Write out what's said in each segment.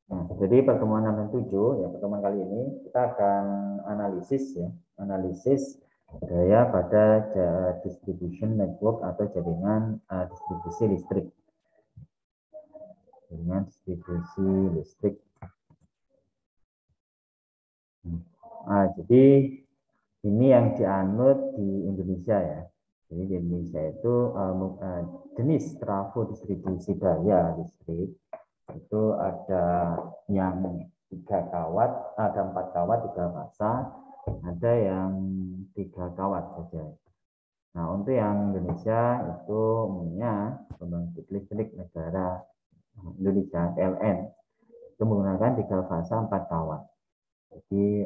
Nah, jadi pertemuan 6 dan 7 ya, pertemuan kali ini kita akan analisis gaya pada distribution network atau jaringan distribusi listrik. Jaringan distribusi listrik. Jadi ini yang dianut di Indonesia ya. Jadi di Indonesia itu jenis trafo distribusi daya listrik itu ada yang 3 kawat, ada 4 kawat 3 fasa, ada yang 3 kawat saja. Nah, untuk yang Indonesia itu umumnya pembangkit listrik negara Indonesia PLN itu menggunakan 3 fasa 4 kawat. Jadi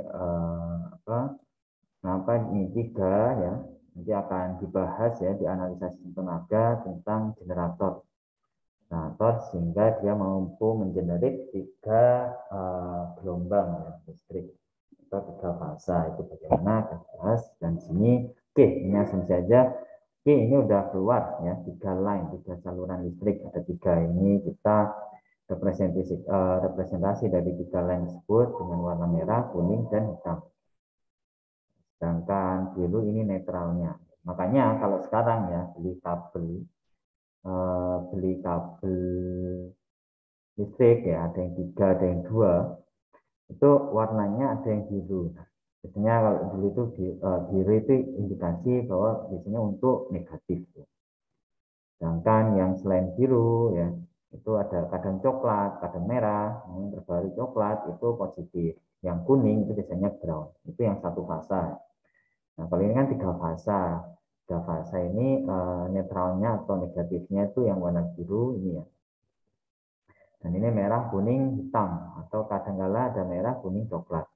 kenapa ini 3 ya? Nanti akan dibahas ya di analisa sistem tenaga tentang generator sehingga dia mampu mengenerate 3 gelombang ya, listrik atau 3 fasa. Itu bagaimana akan dibahas dan sini. Oke, ini asumsi saja. Oke, ini udah keluar ya 3 saluran listrik, ada 3 ini kita representasi dari 3 line tersebut dengan warna merah, kuning, dan hitam. Sedangkan biru ini netralnya. Makanya kalau sekarang ya beli kabel listrik ya, ada yang 3, ada yang 2, itu warnanya ada yang biru. Biasanya kalau dulu itu biru itu indikasi bahwa biasanya untuk negatif. Sedangkan yang selain biru ya itu ada kadang coklat, kadang merah, yang terbaru coklat itu positif. Yang kuning itu biasanya ground. Itu yang 1 fasa. Nah, kalau ini kan 3 fasa. 3 fasa ini netralnya atau negatifnya itu yang warna biru ini ya. Dan ini merah, kuning, hitam, atau kadang-kala ada merah, kuning, coklat.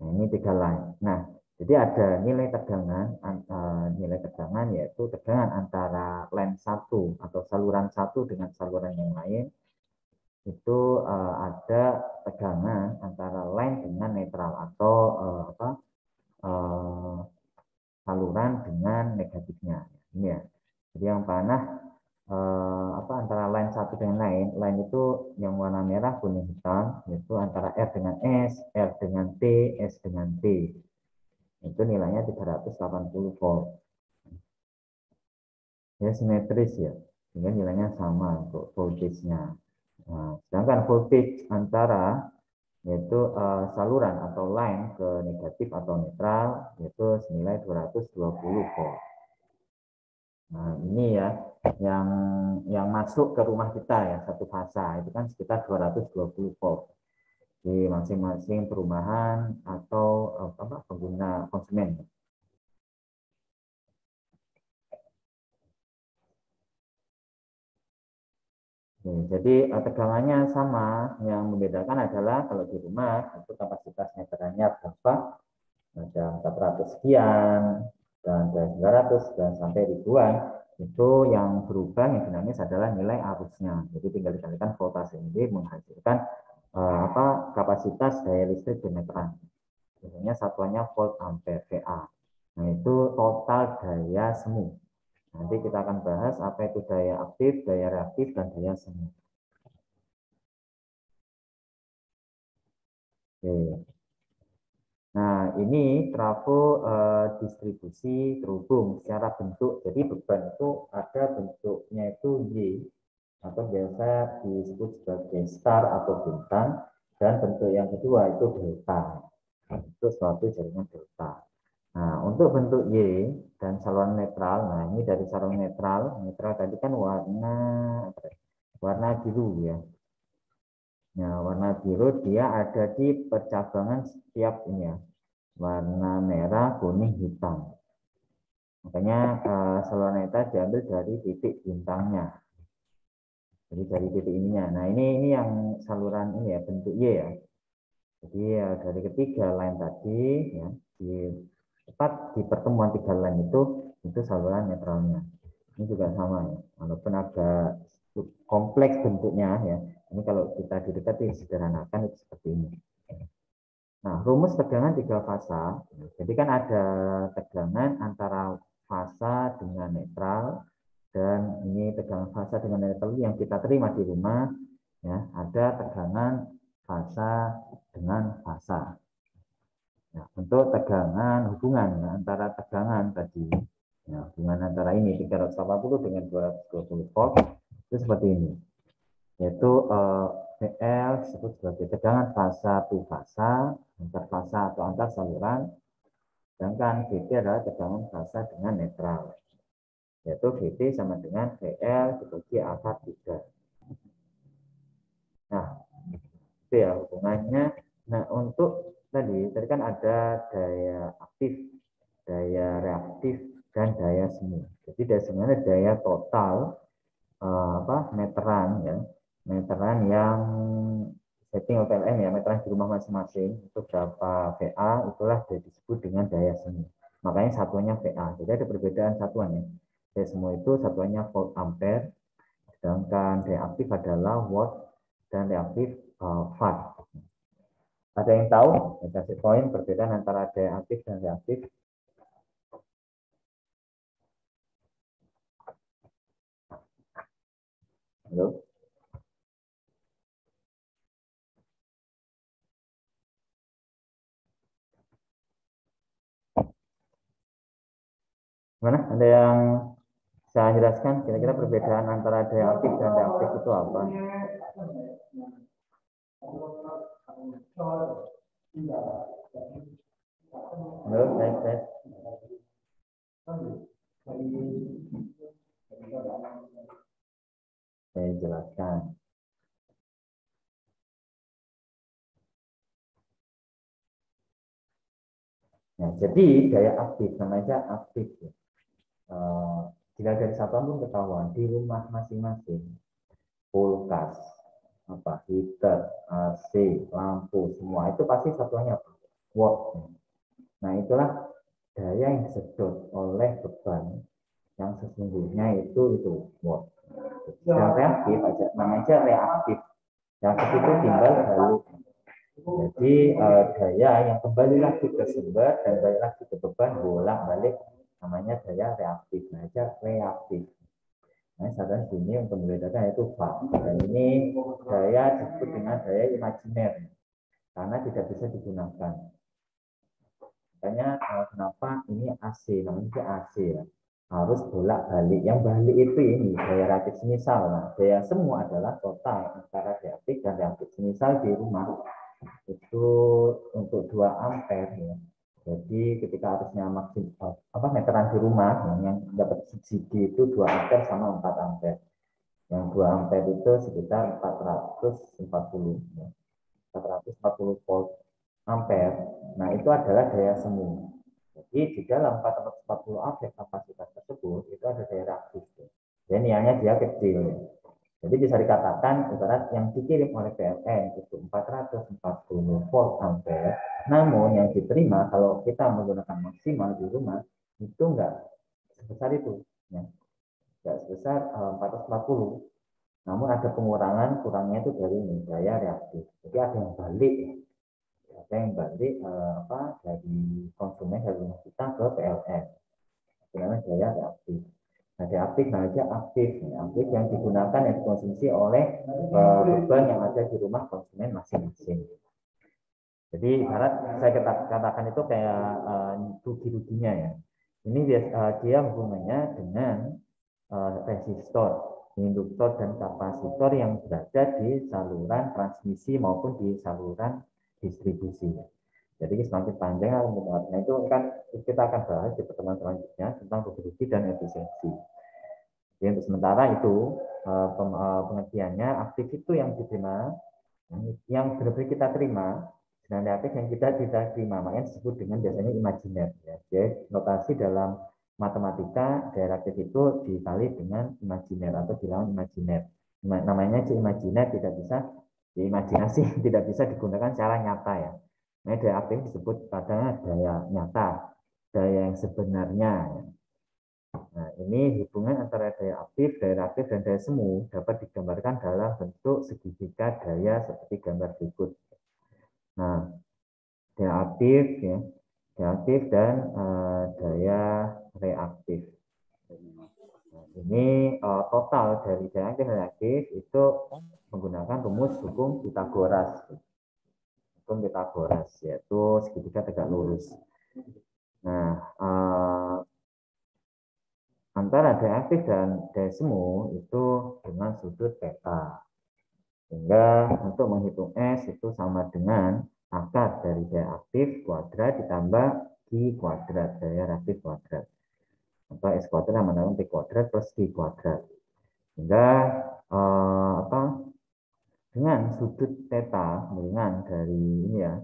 Nah, ini 3 line. Nah, jadi ada nilai tegangan yaitu tegangan antara line 1 atau saluran 1 dengan saluran yang lain. Itu ada tegangan antara line dengan netral atau saluran dengan negatifnya. Ini ya. Jadi yang panah antara line 1 dengan line itu yang warna merah, kuning, hitam, yaitu antara R dengan S, R dengan T, S dengan T. Itu nilainya 380 volt. Ya simetris ya, sehingga nilainya sama untuk voltage-nya. Nah, sedangkan voltage antara yaitu saluran atau line ke negatif atau netral yaitu senilai 220 volt. Nah, ini ya yang masuk ke rumah kita ya 1 fasa itu kan sekitar 220 volt di masing-masing perumahan atau pengguna konsumen. Jadi tegangannya sama, yang membedakan adalah kalau di rumah itu kapasitas meterannya berapa, ada 400 sekian, dan ada 900 dan sampai ribuan. Itu yang berubah, yang dinamis adalah nilai arusnya. Jadi tinggal dikalikan voltase ini menghasilkan kapasitas daya listrik di meteran. Biasanya satuannya volt ampere VA. Nah, itu total daya semu. Nanti kita akan bahas apa itu daya aktif, daya reaktif, dan daya semu. Oke. Nah, ini trafo distribusi terhubung secara bentuk. Jadi beban itu ada bentuknya itu Y, atau biasa disebut sebagai star atau bintang, dan bentuk yang kedua itu delta. Itu suatu jaringan delta. Nah, untuk bentuk Y dan saluran netral, nah ini dari saluran netral tadi kan warna biru ya. Nah, warna biru dia ada di percabangan setiap ini ya. Warna merah, kuning, hitam. Makanya saluran netral diambil dari titik bintangnya. Jadi dari titik ininya. Nah, ini yang saluran ini ya, bentuk Y ya. Jadi dari ketiga line tadi ya, tepat di pertemuan 3 line itu saluran netralnya. Ini juga sama ya, walaupun agak kompleks bentuknya ya. Ini kalau kita didekati sederhanakan itu seperti ini. Nah, rumus tegangan 3 fasa. Jadi kan ada tegangan antara fasa dengan netral, dan ini tegangan fasa dengan netral yang kita terima di rumah Ya, ada tegangan fasa dengan fasa. Ya, untuk tegangan hubungan ya, antara tegangan tadi, ya, hubungan antara ini 380 dengan 220 volt itu seperti ini, yaitu VL disebut sebagai tegangan fasa to fasa, antar fasa atau antar saluran, sedangkan VT adalah tegangan fasa dengan netral, yaitu VT sama dengan VL dibagi alfa 3. Nah, itu ya hubungannya. Nah, untuk tadi kan ada daya aktif, daya reaktif, dan daya semu. Jadi daya semu adalah daya total meteran ya, meteran yang setting PLN ya, meteran di rumah masing-masing itu berapa VA, itulah disebut dengan daya semu. Makanya satuannya VA. Jadi ada perbedaan satuannya. Daya semu itu satuannya volt ampere, sedangkan daya aktif adalah watt dan reaktif watt. Ada yang tahu? Ya, kasih poin perbedaan antara daya aktif dan reaktif. Halo? Mana? Ada yang saya jelaskan kira-kira perbedaan antara daya aktif dan reaktif itu apa? Halo, tes. Saya jelaskan. Nah, jadi daya aktif namanya aktif. Jika dari satuan pun ketahuan di rumah masing-masing, kulkas, heater, AC, lampu, semua itu pasti satuannya apa? Watt. Nah, itulah daya yang disedot oleh beban yang sesungguhnya itu watt. Yang reaktif aja namanya reaktif. Reaktif itu timbal balik. Jadi daya yang kembali lagi ke sumber dan balik lagi ke beban bolak-balik namanya daya reaktif. Nah, reaktif. Nah, saran sini untuk membedakan itu Pak. Dan ini daya disebut dengan daya imajiner karena tidak bisa digunakan. Makanya kenapa ini AC, namanya AC ya. Harus bolak-balik. Yang balik itu ini daya reaktif semisal. Nah, daya semua adalah total antara reaktif dan reaktif semisal di rumah itu untuk 2 ampere ya. Jadi ketika arusnya maksimal meteran di rumah yang dapat subsidi itu 2 ampere sama 4 ampere. Yang 2 ampere itu sekitar 440 ya. 440 volt ampere. Nah, itu adalah daya semu. Jadi di dalam 440 ampere kapasitas tersebut itu ada daya reaktif. Dan nilainya dia kecil. Jadi bisa dikatakan ibarat yang dikirim oleh PLN itu 440 volt ampere, namun yang diterima kalau kita menggunakan maksimal di rumah itu enggak sebesar itu, ya. Enggak sebesar 440. Namun ada pengurangan, kurangnya itu dari ini, daya reaktif. Jadi ada yang balik, ada yang balik dari konsumen dari rumah kita ke PLN. Dengan daya reaktif. Nah, reaktif namanya aktif. Aktif yang digunakan yang dikonsumsi oleh beban yang ada di rumah konsumen masing-masing. Jadi saya katakan itu kayak rugi-ruginya ya. Ini dia hubungannya dengan resistor, induktor, dan kapasitor yang berada di saluran transmisi maupun di saluran distribusi. Jadi semakin panjang pembahasannya itu kan kita akan bahas di pertemuan selanjutnya tentang produksi dan efisiensi. Jadi untuk sementara itu pengertiannya aktif itu yang diterima, yang benar-benar kita terima, dan reaktif yang kita tidak terima, makanya disebut dengan biasanya imajiner. Ya. Jadi notasi dalam matematika reaktif itu dikali dengan imajiner atau dilawan imajiner. Namanya imajiner tidak bisa diimajinasi, tidak bisa digunakan secara nyata ya. Nah, daya aktif disebut pada daya nyata, daya yang sebenarnya. Nah, ini hubungan antara daya aktif, daya reaktif, dan daya semu dapat digambarkan dalam bentuk segitiga daya seperti gambar berikut. Nah, daya aktif, ya, daya aktif dan daya reaktif. Nah, ini total dari daya aktif dan reaktif itu menggunakan rumus hukum Pitagoras. Hukum Pitagoras yaitu segitiga tegak lurus. Nah, antara daya aktif dan daya semu itu dengan sudut theta. Sehingga untuk menghitung S itu sama dengan akar dari daya aktif kuadrat ditambah Q kuadrat, daya reaktif kuadrat. Atau S kuadrat sama dengan P kuadrat plus Q kuadrat. Sehingga dengan sudut theta dengan dari ini ya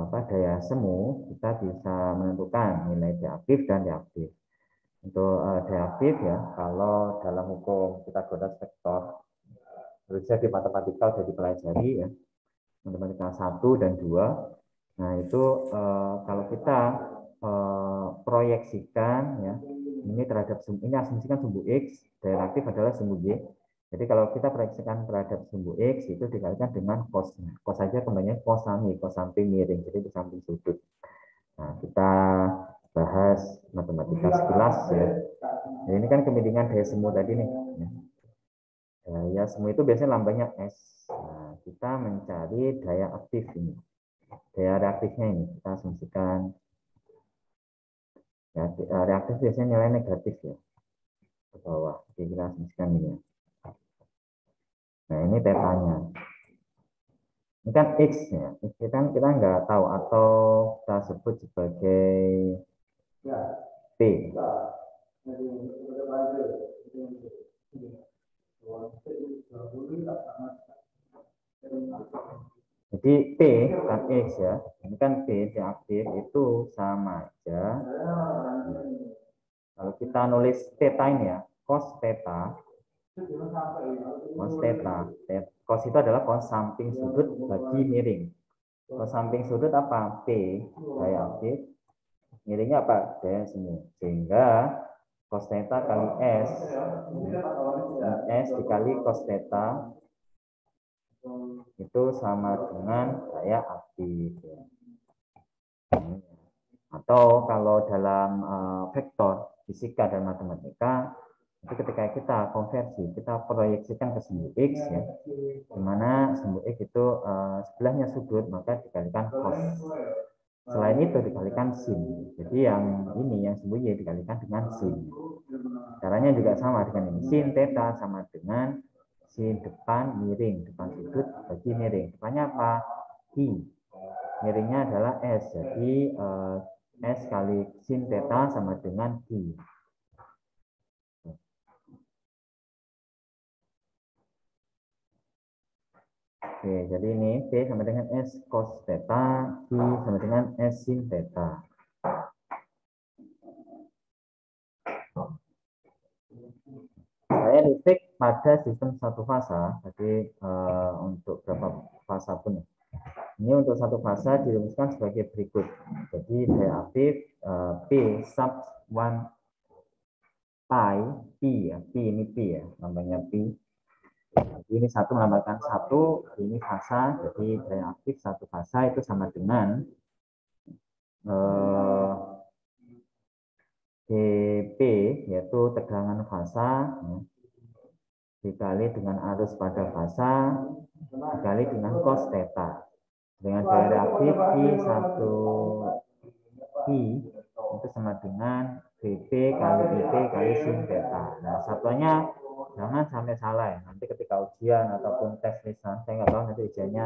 daya semu, kita bisa menentukan nilai daya aktif dan reaktif. Untuk daya aktif ya, kalau dalam hukum Pitagoras vektor harusnya di matematika sudah dipelajari ya, matematika 1 dan 2. Nah itu kalau kita proyeksikan ya, ini terhadap ini asumsikan sumbu X, daya reaktif adalah sumbu Y. Jadi kalau kita proyeksikan terhadap sumbu X itu dikalikan dengan cosnya. Cos saja kembalinya cos samping miring, jadi di samping sudut. Nah, kita bahas matematika sekilas ya. Nah, ini kan kemiringan daya semu tadi nih. Daya semu itu biasanya lambangnya S. Nah, kita mencari daya aktif ini. Daya reaktifnya ini kita asumsikan. Ya, reaktif biasanya nilai negatif ya. Ke bawah. Oke, kita asumsikan ini ya. Nah, ini tetanya. Ini kan X ya. X kita nggak tahu atau kita sebut sebagai P. Jadi P kan X ya. Ini kan P reaktif itu sama aja. Kalau kita nulis theta ini ya, cos theta. Cos theta. Cos itu adalah cos samping sudut bagi miring. Cos samping sudut apa? P, daya aktif. Miringnya apa? Daya semu. Sehingga cos theta kali S. S dikali cos theta itu sama dengan daya aktif. Atau kalau dalam vektor fisika dan matematika, itu ketika kita konversi, kita proyeksikan ke sumbu X ya, di mana sumbu X itu sebelahnya sudut, maka dikalikan cos. Selain itu dikalikan sin. Jadi yang ini, yang sumbu Y dikalikan dengan sin. Caranya juga sama dengan ini. Sin theta sama dengan sin depan miring, depan sudut bagi miring. Depannya apa? I. Miringnya adalah S. Jadi S kali sin theta sama dengan Q. Oke, jadi ini P sama dengan S cos theta, Q sama dengan S sin theta. Saya listrik pada sistem satu fasa, jadi untuk berapa fasa pun. Ini untuk satu fasa dirumuskan sebagai berikut. Jadi daya aktif P sub 1 pi, pi ya, pi ini pi ya, namanya pi. Jadi ini satu melambangkan satu, ini fasa, jadi daya aktif satu fasa itu sama dengan dP, yaitu tegangan fasa, dikali dengan arus pada fasa, dikali dengan cos theta. Dengan daya reaktif I1 I itu sama dengan BP kali IP kali sin theta. Nah, satuannya jangan sampai salah ya. Nanti ketika ujian ataupun tes lisan, saya nggak tahu nanti ujiannya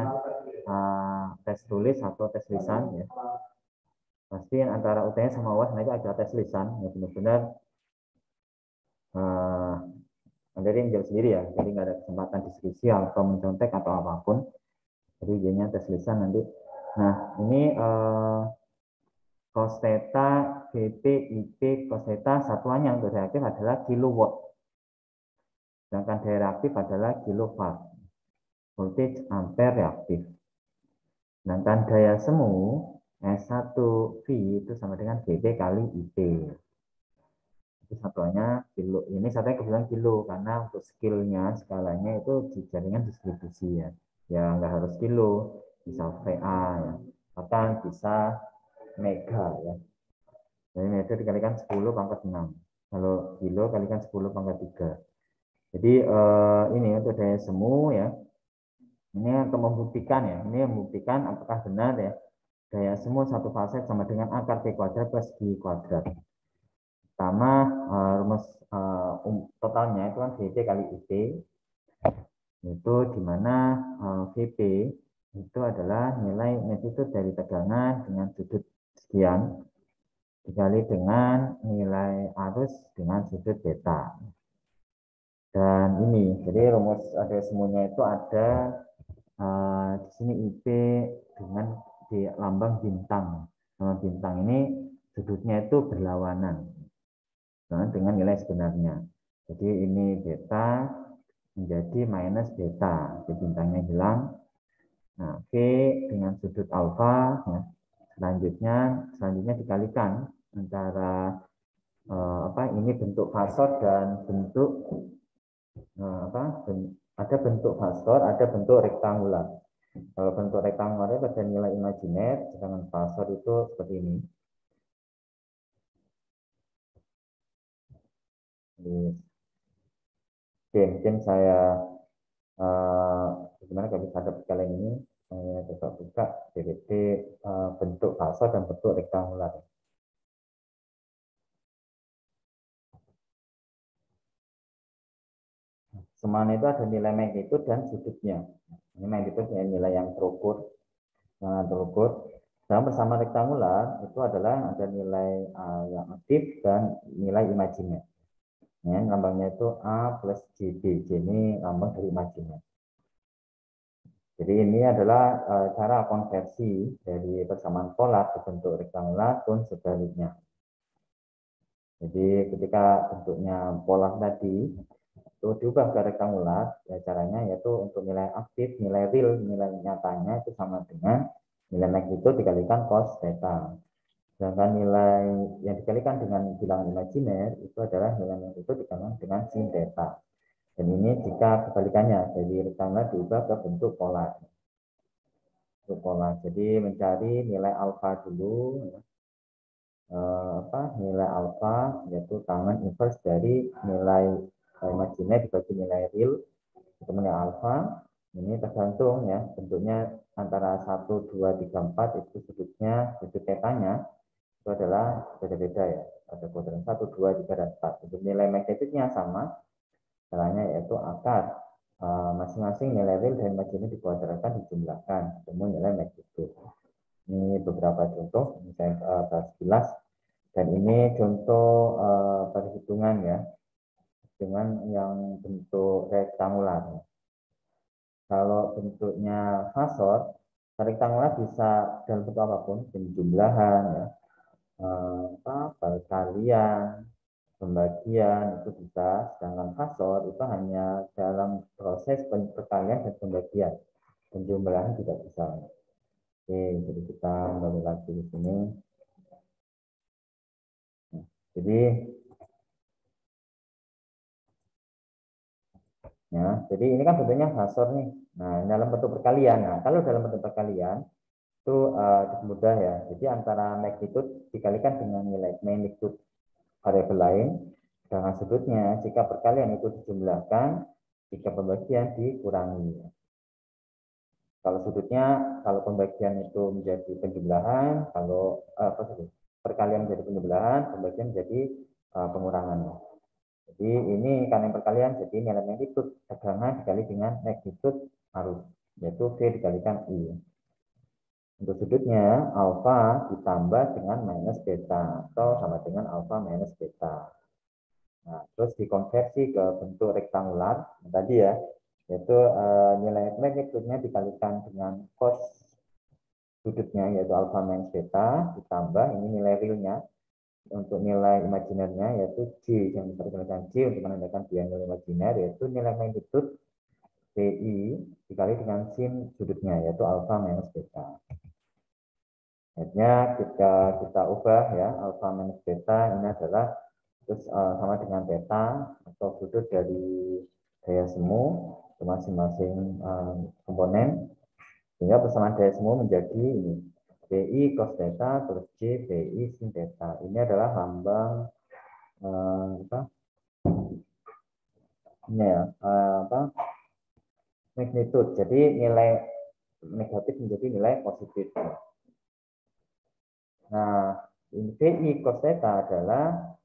tes tulis atau tes lisan ya. Pasti antara UTS sama UAS nanti ada tes lisan, ya benar-benar nanti dia menjawab sendiri ya. Jadi nggak ada kesempatan diskusi atau mencontek atau apapun. Jadi ujiannya tes lisan nanti. Nah, ini cos theta, BP, IP, cos theta satuannya untuk reaktif adalah kilowatt. Sedangkan daya reaktif adalah kilowatt. Voltage ampere reaktif. Sedangkan daya semu S1 V itu sama dengan BP kali IP. Itu satuannya kilo. Ini satunya kebetulan kilo karena untuk skillnya, skalanya itu di jaringan distribusi ya. Ya nggak harus kilo, bisa VA ya. Bahkan bisa mega ya. Jadi meter dikalikan 10 pangkat 6. Kalau kilo kalikan 10 pangkat 3. Jadi ini untuk daya semu ya. Ini untuk membuktikan ya, ini membuktikan apakah benar ya daya semu satu fase sama dengan akar P kuadrat plus G kuadrat. Pertama, rumus totalnya itu kan VP kali IP, itu di mana VP itu adalah nilai magnitude dari tegangan dengan sudut sekian dikali dengan nilai arus dengan sudut beta. Dan ini, jadi rumus ada semuanya itu ada di sini IP dengan di lambang bintang. Lambang bintang ini sudutnya itu berlawanan dengan nilai sebenarnya. Jadi ini beta menjadi minus beta, jadi bintangnya hilang. Nah, V dengan sudut alfa, ya. Selanjutnya dikalikan antara ini bentuk fasor dan bentuk ada bentuk fasor, ada bentuk rektangular. Kalau bentuk rektangular itu ada nilai imajiner, sedangkan fasor itu seperti ini. Oke, mungkin saya bagaimana kalau bisa ada kalian ini, saya coba buka DWT bentuk fasor dan bentuk rektangular. Semuanya itu ada nilai magnitude dan sudutnya. Ini magnitude nilai yang terukur, Dan bersama rektangular itu adalah ada nilai yang aktif dan nilai imajiner. Ya, lambangnya itu A plus JB. J ini lambang dari imajiner. Jadi ini adalah cara konversi dari persamaan polar ke bentuk rektangular pun sebaliknya. Jadi ketika bentuknya polar tadi itu diubah ke rektangular, ya caranya yaitu untuk nilai aktif, nilai real, nilai nyatanya itu sama dengan nilai magnitude dikalikan cos theta. Sedangkan nilai yang dikalikan dengan bilangan imajiner itu adalah nilai magnitude dikalikan dengan sin theta. Dan ini jika kebalikannya, jadi rektangular diubah ke bentuk polar. Jadi mencari nilai alfa dulu, nilai alfa yaitu tangan inverse dari nilai imajiner dibagi nilai real, kemudian alfa. Ini tergantung ya bentuknya antara 1, 2, 3, 4 itu sudutnya, sudut tetanya itu adalah beda-beda ya. Ada kuadran 1, 2, 3, dan 4. Untuk nilai magnitude-nya sama, caranya yaitu akar masing-masing nilai real dan imajiner dikuadratkan dijumlahkan ketemu nilai magnitude. Ini beberapa contoh, ini saya bahas sekilas. Dan ini contoh perhitungan ya, dengan yang bentuk rektangular. Kalau bentuknya fasor, rektangular bisa dalam bentuk apapun, penjumlahan, ya, perkalian, pembagian itu bisa. Sedangkan fasor itu hanya dalam proses perkalian dan pembagian, penjumlahan tidak bisa. Oke, jadi kita kembali lagi di sini. Jadi ya, jadi ini kan bentuknya fasor nih. Nah, dalam bentuk perkalian. Nah, kalau dalam bentuk perkalian itu mudah ya. Jadi antara magnitude dikalikan dengan nilai magnitude variabel lain, dengan sudutnya jika perkalian itu dijumlahkan, jika pembagian dikurangi. Kalau sudutnya, kalau pembagian itu menjadi penjumlahan, kalau perkalian menjadi penjumlahan, pembagian menjadi pengurangan. Jadi ini karena perkalian, jadi nilai magnitude tegangan dikali dengan magnitude arus, yaitu V dikalikan I. Untuk sudutnya, alfa ditambah dengan minus beta, atau sama dengan alfa minus beta. Nah, terus dikonversi ke bentuk rektangular, tadi ya, yaitu nilai magnitude-nya dikalikan dengan cos sudutnya, yaitu alfa minus beta, ditambah ini nilai realnya, untuk nilai imajinernya yaitu J, yang dipergunakan J untuk menandakan biaya nilai imajiner, yaitu nilai magnitude PI dikali dengan sin sudutnya, yaitu alfa minus beta. Akhirnya kita ubah ya, alfa minus beta ini adalah terus sama dengan beta atau sudut dari daya semu masing-masing komponen, sehingga persamaan daya semu menjadi ini PI cos theta plus J PI sin theta. Ini adalah lambang ini ya, magnitude. Jadi nilai negatif menjadi nilai positif. Nah, VI cos theta adalah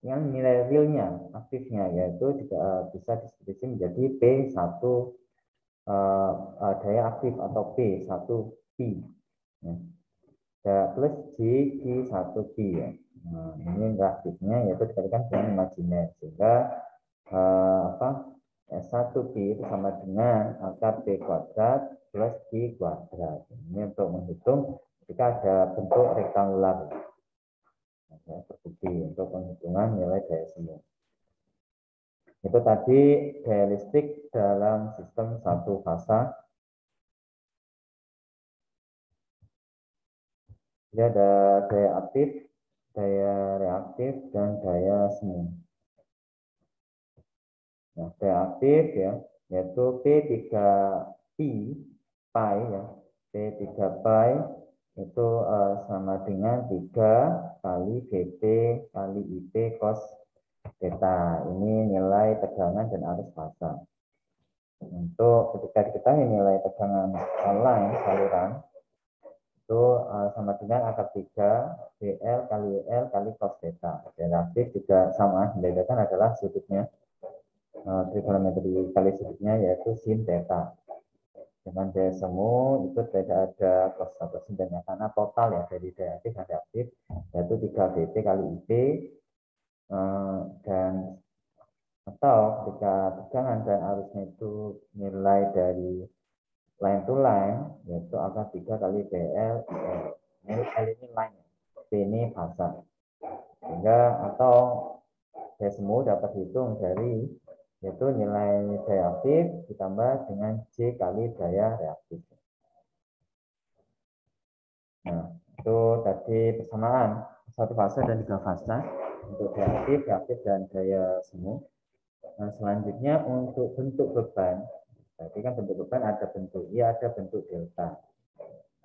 yang nilai realnya, aktifnya, yaitu bisa disebut menjadi P1 daya aktif atau P1 pi. Ya, plus Q1 pi ya. Nah, ini reaktifnya yaitu dikalikan dengan imajiner, sehingga S1 pi itu sama dengan akar P kuadrat plus Q kuadrat. Ini untuk menghitung jika ada bentuk rektangular. Nah, terbukti untuk penghitungan nilai daya semu. Itu tadi daya listrik dalam sistem satu fasa. Jadi ada daya aktif, daya reaktif, dan daya semu. Nah, daya aktif ya, yaitu P3 pi ya. P3 pi itu sama dengan 3 kali Vp kali Ip cos theta. Ini nilai tegangan dan arus fasa. Untuk ketika diketahui nilai tegangan line saluran itu sama dengan akar 3 Bl kali L kali cos theta. Reaktif juga sama, membedakan adalah sudutnya. Trigonometri kali sudutnya yaitu sin theta. Dengan daya semu itu tidak ada cos atau sinnya karena total ya dari daya aktif dan reaktif yaitu 3 Vp kali Ip dan atau ketika tegangan dan arusnya itu nilai dari line to line yaitu akar 3 kali Bl L ini line, P ini fasa, sehingga atau daya semu dapat dihitung dari yaitu nilai daya aktif ditambah dengan J kali daya reaktif. Nah, itu tadi persamaan satu fase dan tiga fase untuk daya aktif, reaktif, dan daya semu. Nah, selanjutnya untuk bentuk beban. Tadi kan bentuk beban ada bentuk I, ada bentuk delta.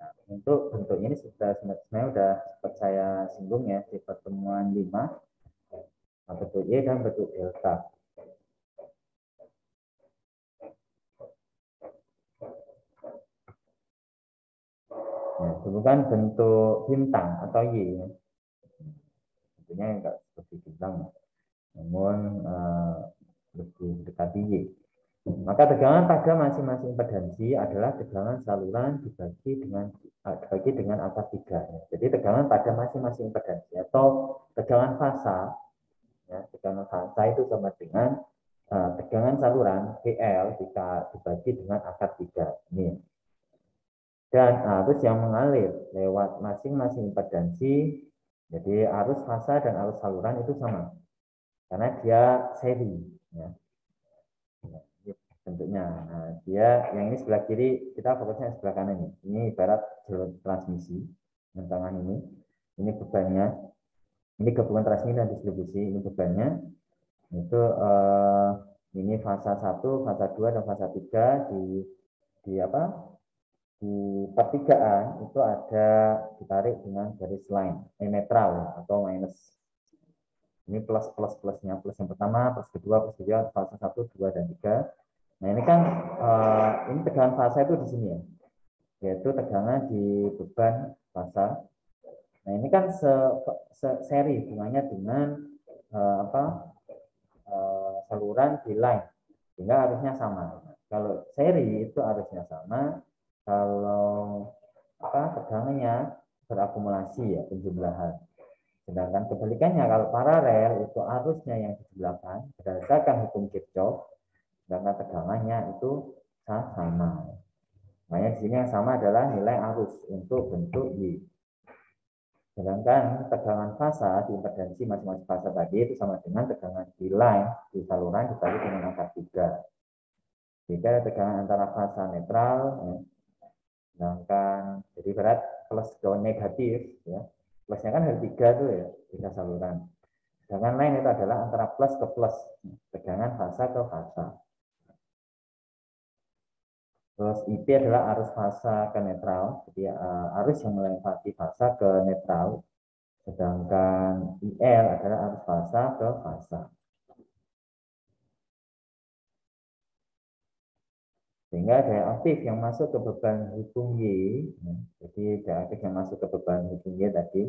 Nah, untuk bentuk ini sebenarnya sudah saya singgung ya di pertemuan 5. Bentuk Y dan bentuk delta. Nah, itu bukan bentuk bintang atau Y. Tentunya enggak seperti bintang, namun lebih dekati Y. Maka tegangan pada masing-masing impedansi adalah tegangan saluran dibagi dengan akar 3. Jadi tegangan pada masing-masing impedansi atau tegangan fasa, ya, tegangan fasa itu sama dengan tegangan saluran PL dibagi dengan akar 3. Ini. Dan arus yang mengalir lewat masing-masing impedansi, jadi arus fasa dan arus saluran itu sama, karena dia seri. Ya. Bentuknya. Nah, dia yang ini sebelah kiri, kita fokusnya sebelah kanan ini. Ini ibarat jalur transmisi, tangan ini. Ini bebannya. Ini gabungan transmisi dan distribusi. Ini bebannya. Itu ini fasa 1, fasa 2, dan fasa 3 di pertigaan itu ada ditarik dengan garis line, netral atau minus. Ini plusnya, plus yang pertama, plus kedua, fasa 1, 2, dan 3. Nah, ini kan ini tegangan fasa itu di sini ya, yaitu tegangan di beban fasa. Nah, ini kan seri hubungannya dengan saluran di line, sehingga harusnya sama. Kalau seri itu harusnya sama, kalau tegangannya berakumulasi ya, penjumlahan. Sedangkan kebalikannya kalau paralel itu arusnya yang dijumlahkan berdasarkan hukum Kirchhoff, sedangkan tegangannya itu sama. Makanya di sini yang sama adalah nilai arus untuk bentuk Y. Sedangkan tegangan fasa di impedansi masing-masing fasa tadi itu sama dengan tegangan di line di saluran dibagi dengan akar 3. Jika tegangan antara fasa netral, ya, sedangkan jadi berat plus ke negatif, ya, plusnya kan ada 3 tuh ya, 3 saluran. Sedangkan line itu adalah antara plus ke plus, tegangan fasa ke fasa. Terus IP adalah arus fasa ke netral, jadi arus yang melewati fasa ke netral. Sedangkan IL adalah arus fasa ke fasa. Sehingga daya aktif yang masuk ke beban hubung Y, ya, jadi daya aktif yang masuk ke beban hubung Y tadi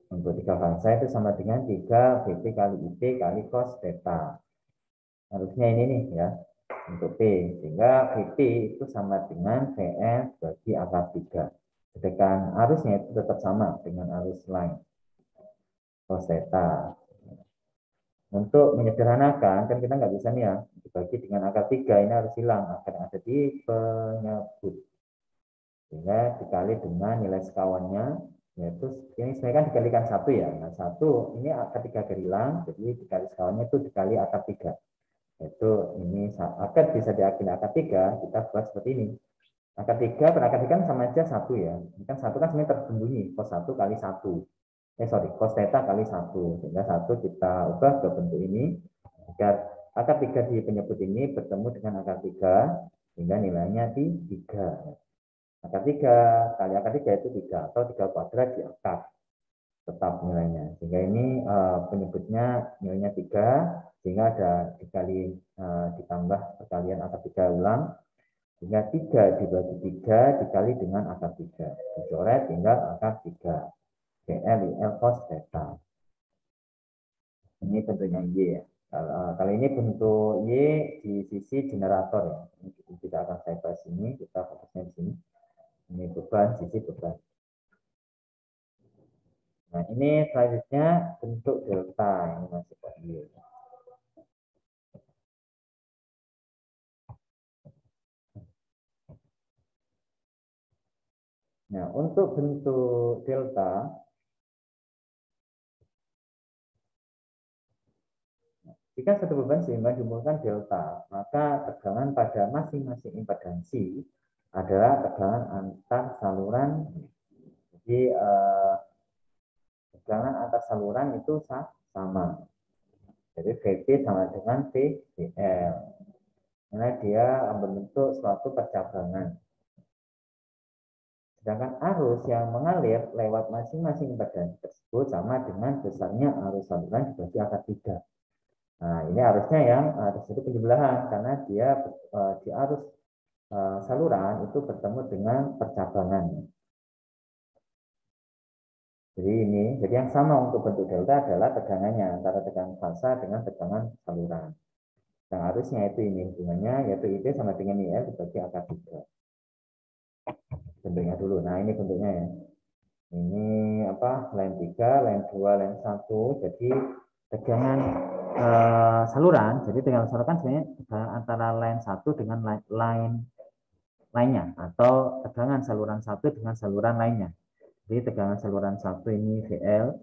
untuk 3 fasa itu sama dengan 3 VT kali IP kali cos theta. Harusnya ini nih ya, untuk P. Sehingga VT itu sama dengan VF bagi akar 3. Sedangkan arusnya itu tetap sama dengan arus lain, cos theta. Untuk menyederhanakan, kan kita nggak bisa nih ya, dibagi dengan akar 3, ini harus hilang, akan ada di penyebut. Sehingga dikali dengan nilai sekawannya, yaitu ini sebenarnya kan dikalikan 1 ya. Nah, 1 ini akar 3 hilang, jadi dikali sekawannya itu dikali akar 3. Yaitu ini akar bisa diakali akar 3, kita buat seperti ini. Akar 3 per akar 3 kan sama aja 1 ya. Ini kan 1 kan sebenarnya tersembunyi, cos 1 kali 1. Cos theta kali 1. Sehingga 1 kita ubah ke bentuk ini, agar akar 3 di penyebut ini bertemu dengan akar 3, sehingga nilainya di 3. Akar 3 kali akar 3 itu 3, atau 3 kuadrat di akar. Tetap nilainya. Sehingga ini penyebutnya nilainya 3, sehingga ada dikali ditambah perkalian akar 3 ulang. Sehingga 3 dibagi 3 dikali dengan akar 3. Dicoret tinggal akar 3. CL cos theta. Ini bentuknya Y ya. Kali ini bentuk Y di sisi generator ya. Ini tidak akan saya bahas ini, kita fokusnya di sini. Ini beban, sisi beban. Nah, ini selanjutnya bentuk delta. Ini masih Y. Nah, untuk bentuk delta, jika satu beban seimbang dihubungkan delta, maka tegangan pada masing-masing impedansi adalah tegangan antar saluran. Jadi tegangan antar saluran itu sama. Jadi VP sama dengan VCL. Karena dia membentuk suatu percabangan. Sedangkan arus yang mengalir lewat masing-masing impedansi tersebut sama dengan besarnya arus saluran dibagi akar 3. Nah, ini arusnya yang terjadi penjumlahan karena dia di arus saluran itu bertemu dengan percabangan. Jadi yang sama untuk bentuk delta adalah tegangannya antara tegangan fasa dengan tegangan saluran. Yang arusnya itu ini hubungannya yaitu IP sama dengan IL dibagi akar 3. Bentuknya dulu. Nah, ini bentuknya ya. Ini apa? Line 3, line 2, line 1. Jadi tegangan saluran, jadi tegangan saluran kan sebenarnya antara line 1 dengan line lainnya atau tegangan saluran 1 dengan saluran lainnya. Jadi tegangan saluran 1 ini VL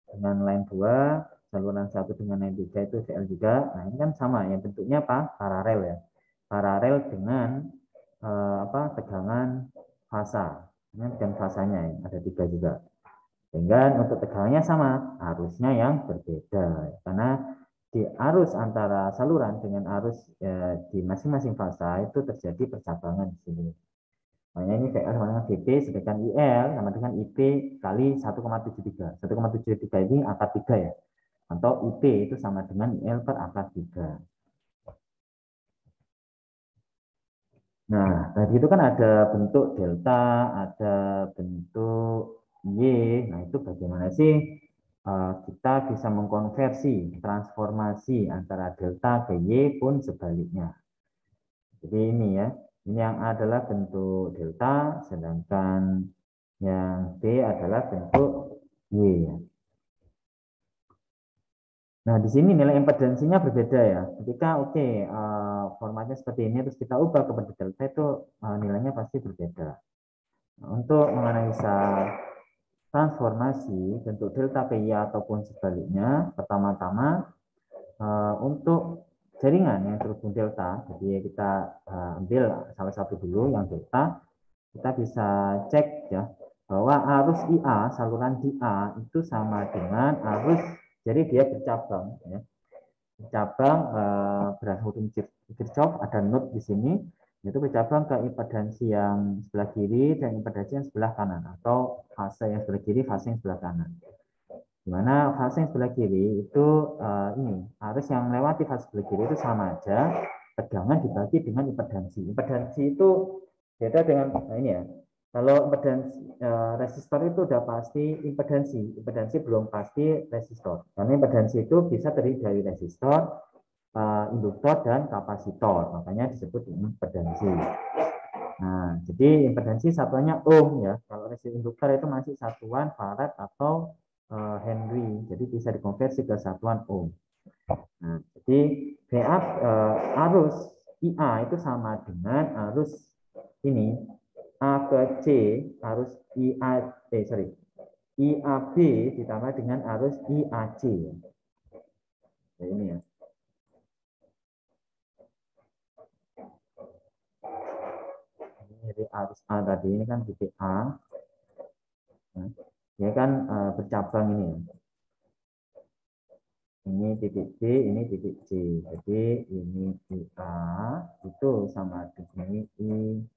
dengan line 2, saluran 1 dengan line 3 itu VL juga. Nah, ini kan sama ya, bentuknya apa? Paralel ya. Paralel dengan tegangan fasa. Ini tegangan fasanya ya, ada 3 juga. Sehingga untuk tegangannya sama, arusnya yang berbeda. Karena di arus antara saluran dengan arus di masing-masing fasa itu terjadi percabangan di sini. Makanya ini VR sama dengan VP, sedangkan IL sama dengan IP kali 1,73. 1,73 ini akar 3 ya. Atau IP itu sama dengan IL per akar 3. Nah, tadi itu kan ada bentuk delta, ada bentuk Y. Nah, itu bagaimana sih kita bisa mengkonversi, transformasi antara delta ke Y pun sebaliknya. Jadi ini ya, ini yang adalah bentuk delta, sedangkan yang B adalah bentuk Y. Nah, di sini nilai impedansinya berbeda ya. Ketika formatnya seperti ini, terus kita ubah ke bentuk delta itu nilainya pasti berbeda. Nah, untuk menganalisa transformasi bentuk delta PI ataupun sebaliknya, pertama-tama untuk jaringan yang terhubung delta, jadi kita ambil salah satu dulu yang delta, kita bisa cek ya bahwa arus IA saluran di A itu sama dengan arus, jadi dia bercabang ya, bercabang berdasarkan hukum Kirchhoff, ada node di sini, itu bercabang ke impedansi yang sebelah kiri dan impedansi yang sebelah kanan, atau fase yang sebelah kiri, fase yang sebelah kanan. Di mana fase yang sebelah kiri itu ini arus yang melewati fase sebelah kiri itu sama aja tegangan dibagi dengan impedansi. Impedansi itu beda dengan ini ya. Kalau impedansi resistor itu udah pasti impedansi, impedansi belum pasti resistor. Karena impedansi itu bisa terdiri dari resistor, induktor dan kapasitor. Makanya disebut impedansi. Nah, jadi impedansi satuannya ohm ya. Kalau resistor induktor itu masih satuan farad atau Henry. Jadi bisa dikonversi ke satuan ohm. Nah, jadi VA arus IA itu sama dengan arus ini A ke C, arus IAB ditambah dengan arus IAC. Nah, ini ya. Ini arus A tadi ini kan titik A. Nah, dia kan bercabang ini ya. Ini titik C, ini titik C. Jadi ini IA itu sama dengan IAB,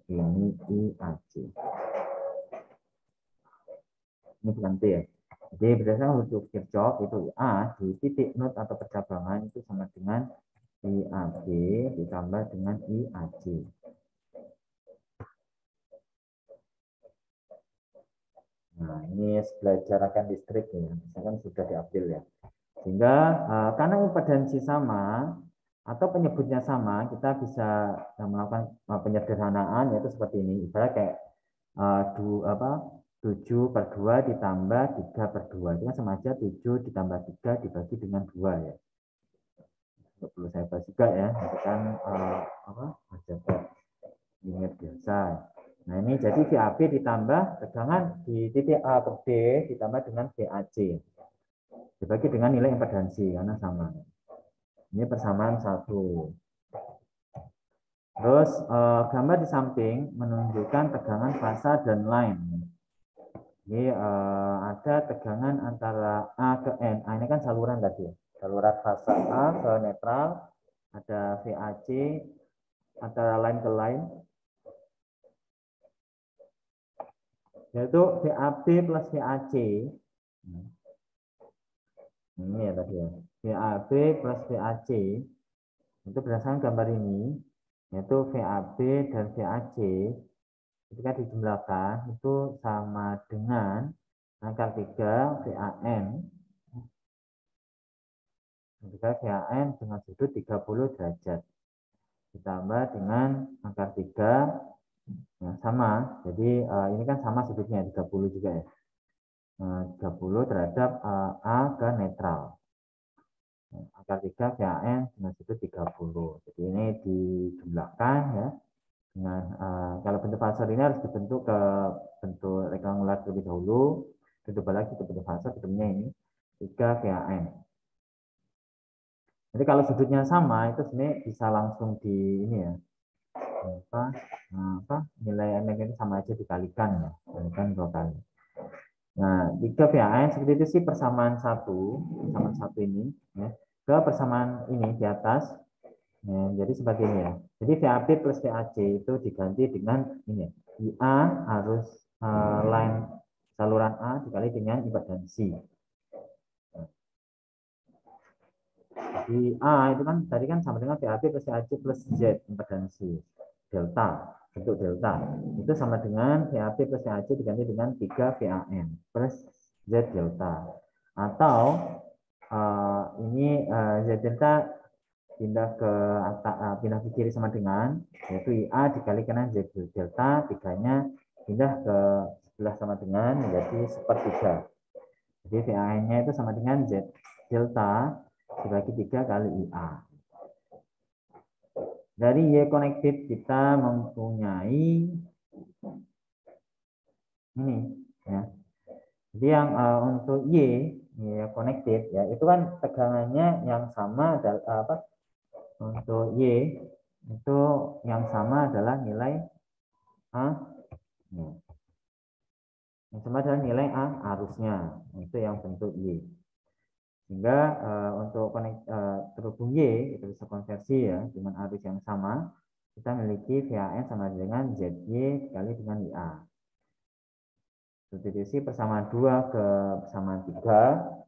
ini IAC. Ini bukan T ya. Jadi berdasarkan hukum Kirchhoff itu A di titik node atau percabangan itu sama dengan IAB ditambah dengan IAC. Nah, ini belajar akan listrik ya, misalkan sudah diambil ya. Sehingga karena impedansi sama atau penyebutnya sama, kita bisa melakukan penyederhanaan yaitu seperti ini. Ibarat kayak 7 per 2 ditambah 3 per 2. Itu kan sama aja 7 ditambah 3 dibagi dengan 2 ya. Tidak perlu saya bahas juga ya. Itu kan aljabar linear biasa. Nah ini jadi VAB ditambah tegangan di titik A ke B ditambah dengan VAC. Dibagi dengan nilai impedansi karena sama. Ini persamaan 1. Terus gambar di samping menunjukkan tegangan fasa dan line. Jadi ada tegangan antara A ke N. A ini kan saluran tadi. Saluran fasa A ke netral. Ada VAC antara line ke line. Yaitu VAB plus VAC. Ini ya tadi ya. VAB plus VAC. Itu berdasarkan gambar ini. Yaitu VAB dan VAC. Ketika dijumlahkan itu sama dengan akar 3 VAN. Ketika VAN dengan sudut 30 derajat. Ditambah dengan akar 3 ya, sama. Jadi ini kan sama sudutnya 30 juga ya. 30 terhadap A ke netral. Akar 3 VAN dengan sudut 30. Jadi ini dijumlahkan ya. Dengan kalau bentuk fasor ini harus dibentuk ke bentuk rektangular terlebih dahulu, diubah lagi ke bentuk fasor, bentuknya ini 3 VAN. Jadi kalau sudutnya sama itu sebenarnya bisa langsung di ini ya, nilai n itu sama aja dikalikan ya, dikalikan 2 kali. Nah 3 VAN seperti itu sih persamaan satu ini ya, ke persamaan ini di atas. Nah, jadi seperti ini ya. Jadi VAB plus VAC itu diganti dengan ini ya. IA harus line saluran A dikali dengan impedansi. Jadi A itu kan tadi kan sama dengan VAB plus VAC plus Z impedansi delta, bentuk delta. Itu sama dengan VAB plus VAC diganti dengan 3 VAN plus Z delta. Atau ini Z delta pindah ke kiri sama dengan yaitu IA dikalikan Z delta, tiganya pindah ke sebelah sama dengan menjadi sepertiga. Jadi VAN-nya itu sama dengan Z delta dibagi 3 kali IA. Dari Y connected kita mempunyai ini ya. Jadi yang untuk Y connected ya itu kan tegangannya yang sama adalah untuk Y itu yang sama adalah nilai A. Yang sama adalah nilai A arusnya. Itu yang bentuk Y. Sehingga untuk terhubung Y itu bisa konversi ya dengan arus yang sama. Kita memiliki VAN sama dengan ZY dikali dengan IA. Substitusi persamaan 2 ke persamaan 3.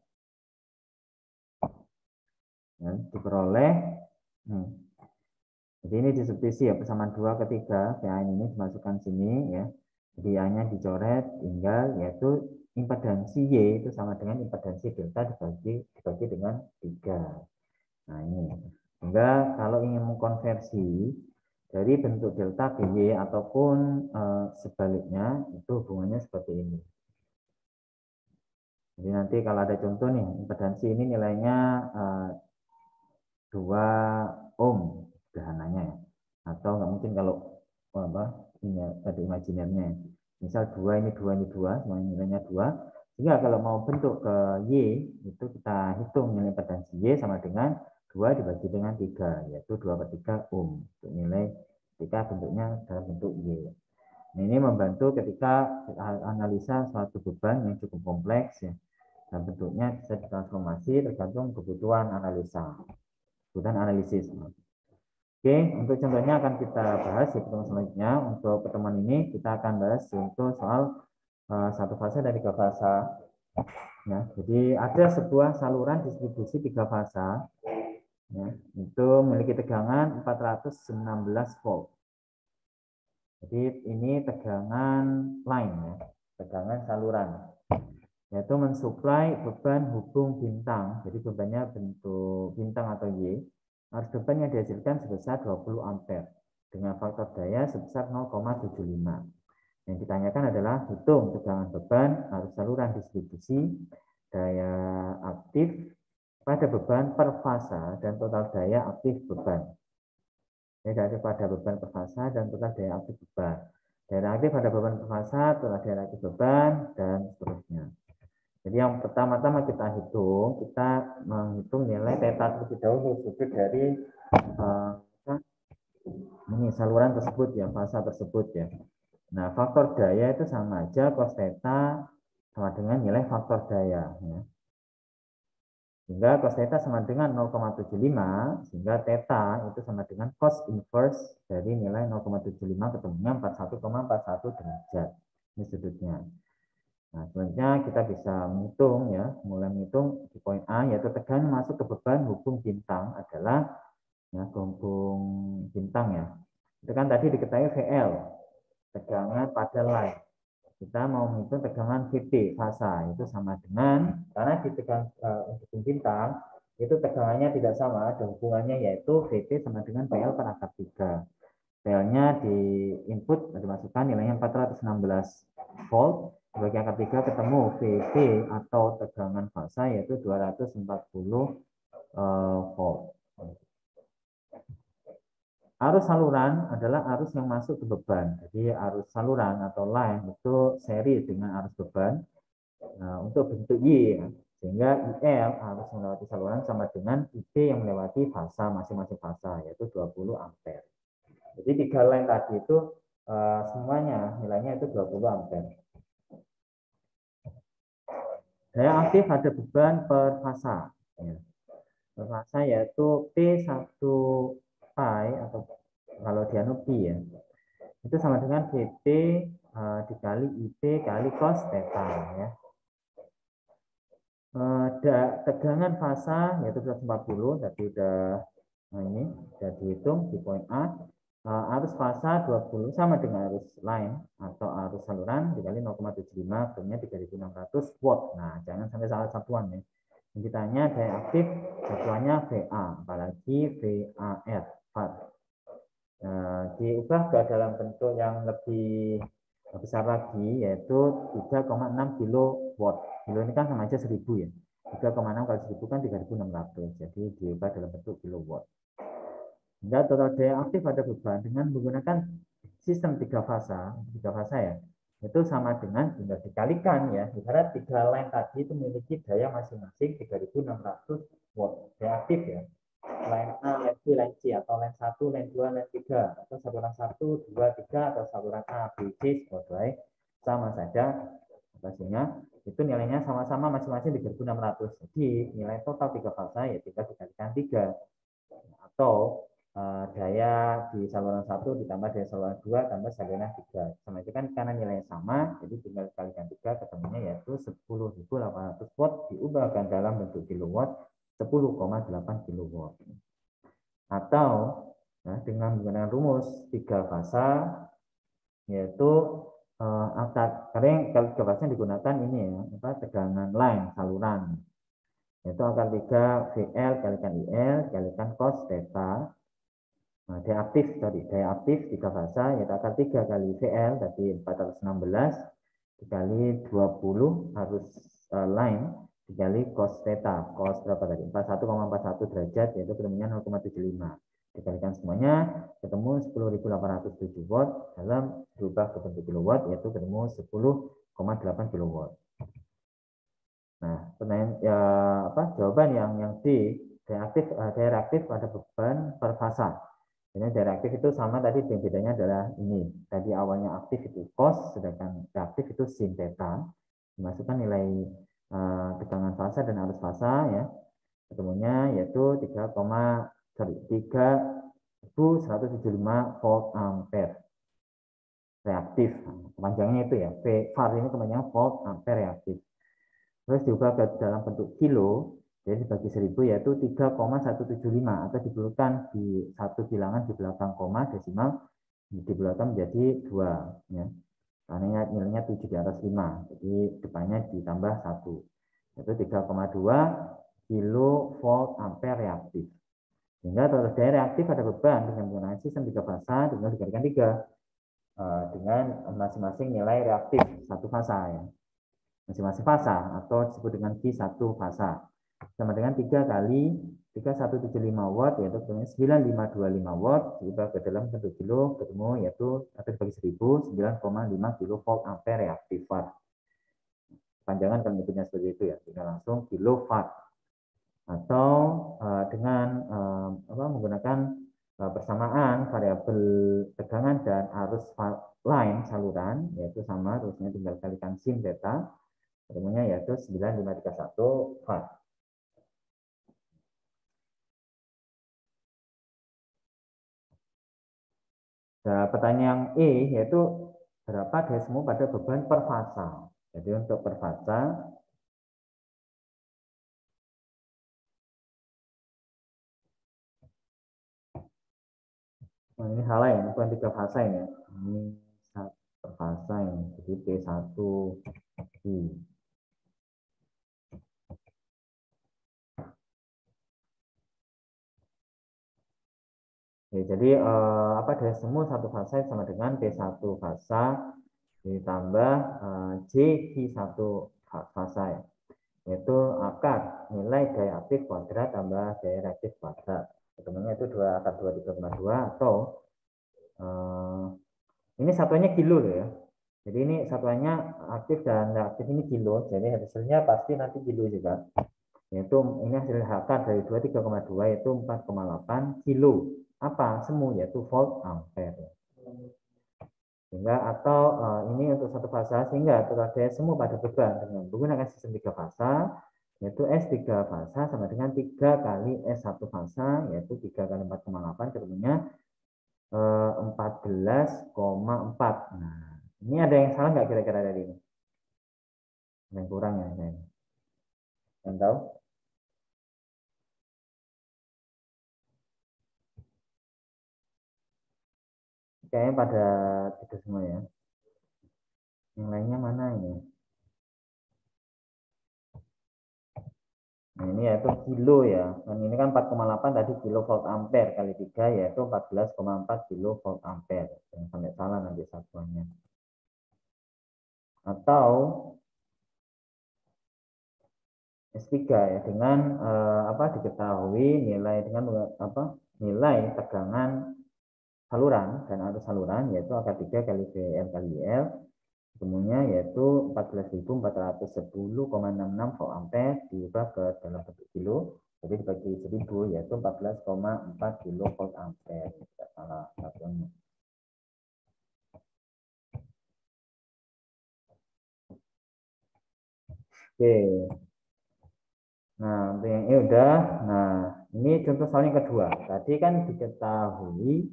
ya, diperoleh. Jadi ini disubstitusi ya, persamaan 2 ketiga, VA ini dimasukkan sini ya. Jadi A-nya dicoret, tinggal yaitu impedansi Y itu sama dengan impedansi delta dibagi dengan 3. Nah ini. Sehingga kalau ingin mengkonversi dari bentuk delta BY ataupun sebaliknya, itu hubungannya seperti ini. Jadi nanti kalau ada contoh nih, impedansi ini nilainya 2 ohm sederhananya ya. Atau nggak mungkin kalau ini tadi imajinernya. Misal 2 ini 2 ini 2, semuanya nilainya 2. Sehingga kalau mau bentuk ke Y, itu kita hitung nilai impedansi Y sama dengan 2 dibagi dengan 3, yaitu 2/3 ohm. Untuk nilai ketika bentuknya dalam bentuk Y. Nah, ini membantu ketika analisa suatu beban yang cukup kompleks ya. Dan bentuknya bisa ditransformasi tergantung kebutuhan analisa, kebutuhan analisis. Oke, untuk contohnya akan kita bahas di pertemuan selanjutnya. Untuk pertemuan ini kita akan bahas untuk soal satu fase dan 3 fase. Ya, jadi ada sebuah saluran distribusi 3 fase. Ya, itu memiliki tegangan 416 volt. Jadi ini tegangan line ya, tegangan saluran. Yaitu mensuplai beban hubung bintang. Jadi bebannya bentuk bintang atau Y. Arus beban yang dihasilkan sebesar 20 ampere dengan faktor daya sebesar 0,75. Yang ditanyakan adalah hitung tegangan beban, arus saluran distribusi, daya aktif pada beban per fasa dan total daya aktif beban. Daya aktif pada beban per fasa dan total daya aktif beban. Daya aktif pada beban per fasa, total daya aktif beban, dan seterusnya. Jadi yang pertama-tama kita menghitung nilai theta terlebih dahulu sudut dari ini saluran tersebut ya, fasa tersebut ya. Nah, faktor daya itu sama aja cos theta sama dengan nilai faktor daya ya. Sehingga cos theta sama dengan 0,75, sehingga theta itu sama dengan cos inverse dari nilai 0,75 ketemunya 41,41 derajat. Ini sudutnya. Nah, selanjutnya kita bisa menghitung ya, mulai menghitung di poin A, yaitu tegangan masuk ke beban hubung bintang adalah ya, hubung bintang ya. Itu kan tadi diketahui VL, tegangan pada line. Kita mau menghitung tegangan VP fasa, itu sama dengan, karena di tegangan hubung bintang itu tegangannya tidak sama, ada hubungannya yaitu VP sama dengan PL per akar 3. PL-nya di input dimasukkan nilainya 416 volt, sebagai akar 3 ketemu VP atau tegangan fasa yaitu 240 volt. Arus saluran adalah arus yang masuk ke beban. Jadi arus saluran atau line itu seri dengan arus beban untuk bentuk Y. Ya. Sehingga IL arus melewati saluran sama dengan IP yang melewati fasa masing-masing fasa yaitu 20 ampere. Jadi 3 line tadi itu semuanya nilainya itu 20 ampere. Daya aktif ada beban per fasa. Ya. Per fasa yaitu P1 pi atau kalau dianu pi ya. Itu sama dengan VT dikali IP kali cos theta ya. Tegangan fasa yaitu 140 tadi udah ini sudah dihitung di poin A. Arus fasa 20 sama dengan arus line atau arus saluran dikali 0,75 kemudian 3600 watt. Nah, jangan sampai salah satuan ya. Yang ditanya daya aktif satuannya VA, apalagi VAR. Diubah ke dalam bentuk yang lebih besar lagi yaitu 3,6 kilowatt. Kilo ini kan sama aja 1000 ya. 3,6 kali 1000 kan 3600. Jadi diubah dalam bentuk kilowatt. Hingga total daya aktif pada beban dengan menggunakan sistem 3 fasa ya, itu sama dengan tinggal dikalikan ya. Ibarat 3 line tadi itu memiliki daya masing-masing 3600 watt daya aktif ya. Line A, line B, line C atau line 1, line 2, line 3 atau saluran 1, 2, 3 atau saluran A, B, C sebagai sama saja pastinya itu nilainya sama-sama masing-masing 3600. Jadi nilai total 3 fasa ya tinggal dikalikan 3 atau daya di saluran 1 ditambah daya saluran 2 tambah saluran 3. Sama itu kan karena nilainya sama, jadi tinggal kalikan 3 ketemunya yaitu 10.800 watt diubahkan dalam bentuk kilowatt 10,8 kilowatt. Atau dengan menggunakan rumus 3 fasa, yaitu karena kalau 3 fasa digunakan ini ya, tegangan line saluran, yaitu akar 3 VL kalikan IL kalikan cos theta. Nah, daya aktif 3 fasa, yaitu akar 3 kali VL tadi 416 dikali 20 harus line dikali cos theta. Cos berapa tadi? 41,41 derajat, yaitu ketemunya 0,75. Dikalikan semuanya ketemu 10.807 watt, dalam berubah ke bentuk kilowatt yaitu ketemu 10,8 kilowatt. Nah, pertanyaan ya jawaban yang D, daya reaktif pada beban per fasa. Ini daya reaktif itu sama tadi, yang bedanya adalah ini. Tadi awalnya aktif itu cos, sedangkan reaktif itu sin theta. Dimasukkan nilai tegangan fasa dan arus fasa ya. Ketemunya yaitu 3.175 volt ampere reaktif. Kepanjangannya itu ya, VAR ini kepanjangan volt ampere reaktif. Terus diubah ke dalam bentuk kilo, jadi dibagi 1000 yaitu 3,175, atau dibulukan di satu bilangan di belakang koma desimal dibulukan menjadi 2 ya. Karena nilainya 7 di atas 5, jadi depannya ditambah 1, yaitu 3,2 kilo volt ampere reaktif. Sehingga total daya reaktif pada beban dengan menggunakan sistem 3 fasa tinggal dikalikan 3 dengan masing-masing nilai reaktif satu fasa ya. Masing-masing fasa atau disebut dengan Q1 fasa sama dengan 3 kali 3.175 watt, yaitu 9.525 watt diubah ke dalam bentuk kilo, ketemu yaitu atau dibagi 1000 9,5 kilo volt ampere reaktif watt. Panjangan kan bentuknya seperti itu ya, tinggal langsung kilo watt. Atau dengan menggunakan persamaan variabel tegangan dan arus line saluran, yaitu sama, terusnya tinggal kalikan sin theta, ketemunya yaitu 9.531 watt. Nah, pertanyaan yang E yaitu berapa daya semu pada beban per fasa. Jadi untuk per fasa ini salah ya, bukan 3 fasa ini ya. Ini per fasa ini, jadi P1I. Ya, jadi daya semu satu fasa sama dengan P1 fasa ditambah J1 fasa ya. Yaitu akar nilai daya aktif kuadrat tambah daya reaktif kuadrat. Ketemunya itu akar 23,2 atau ini satuannya kilo loh ya. Jadi ini satuannya aktif dan reaktif ini kilo. Jadi hasilnya pasti nanti kilo juga. Yaitu ini hasil akar dari 23,2 yaitu 4,8 kilo. Apa? Semu, yaitu volt ampere. Sehingga atau ini untuk satu fasa, sehingga total daya semu pada beban dengan menggunakan sistem 3 fasa yaitu S3 fasa sama dengan 3 kali S1 fasa, yaitu 3 kali 4,8 ketemunya 14,4. Nah, ini ada yang salah nggak kira-kira dari ini? Ada yang kurang ya? Yang tahu? Kayaknya pada tiga semua ya. Yang lainnya mana ini? Nah, ini yaitu kilo ya. Dan ini kan 4,8 tadi kilo volt ampere kali 3 yaitu 14,4 kilo volt ampere. Jangan sampai salah nanti satuannya. Atau S3 ya, dengan diketahui nilai nilai tegangan saluran dan arus saluran yaitu akar 3 kali VL kali IL, ketemunya yaitu 14.410,66 volt ampere diubah ke dalam bentuk kilo, jadi dibagi 1000 yaitu 14,4 kilo volt ampere. Tidak salah satuannya. Oke. Nah, untuk yang ini udah. Nah, ini contoh soal yang kedua. Tadi kan diketahui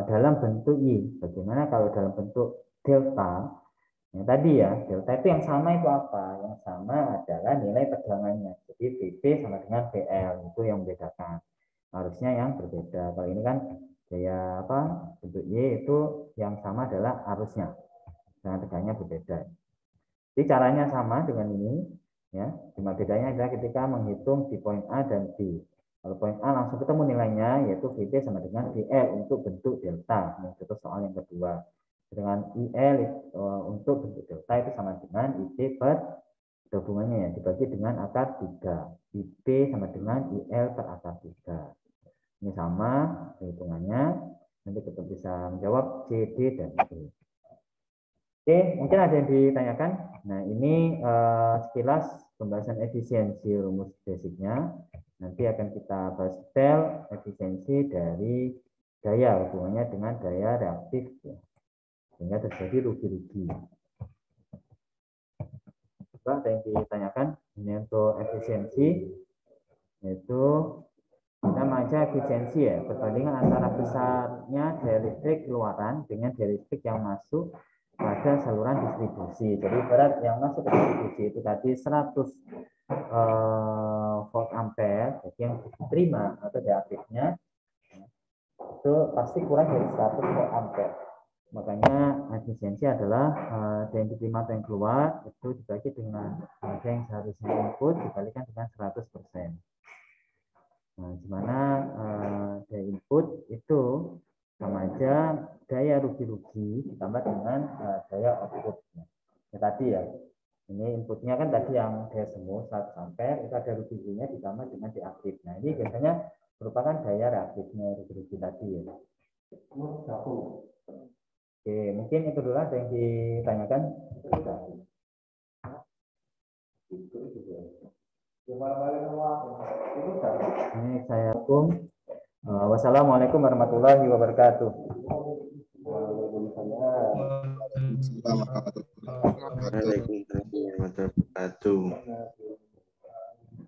dalam bentuk I. Bagaimana kalau dalam bentuk delta? Yang tadi ya, delta itu yang sama itu apa? Yang sama adalah nilai tegangannya. Jadi VP sama dengan VL, itu yang membedakan. Harusnya yang berbeda. Kalau ini kan gaya apa? Bentuk Y itu yang sama adalah arusnya. Dengan tegangannya berbeda. Jadi caranya sama dengan ini, ya. Cuma bedanya adalah ketika menghitung di poin A dan B. Kalau poin A langsung ketemu nilainya, yaitu VP sama dengan VL untuk bentuk delta. Ini itu soal yang kedua. Dengan IL untuk bentuk delta itu sama dengan IP per hubungannya ya, dibagi dengan akar 3. IP sama dengan IL per akar 3. Ini sama hitungannya. Nanti kita bisa menjawab C, D, dan E. Oke, mungkin ada yang ditanyakan. Nah, ini sekilas pembahasan efisiensi rumus basicnya. Nanti akan kita bahas detail efisiensi dari daya, hubungannya dengan daya reaktif. Ya. Sehingga terjadi rugi-rugi. Coba ada yang ditanyakan. Ini untuk efisiensi, yaitu nama aja efisiensi ya, perbandingan antara besarnya daya listrik keluaran dengan daya listrik yang masuk pada saluran distribusi. Jadi berat yang masuk ke distribusi itu tadi 100 volt ampere, jadi yang diterima atau daya aktifnya itu pasti kurang dari 100 volt ampere. Makanya efisiensi adalah daya yang diterima atau yang keluar itu dibagi dengan daya yang seharusnya input dikalikan dengan 100%. Nah, di mana daya input itu sama aja daya rugi-rugi ditambah dengan daya output. Ya, tadi ya, ini inputnya kan tadi yang daya semu 100 ampere, itu ada rugi-ruginya ditambah dengan daya aktif. Nah, ini biasanya merupakan daya reaktifnya rugi-rugi tadi ya. Oke, mungkin itu dulu ada yang ditanyakan. Ini saya hukum. Wassalamualaikum warahmatullahi wabarakatuh. Waalaikumsalam warahmatullahi wabarakatuh.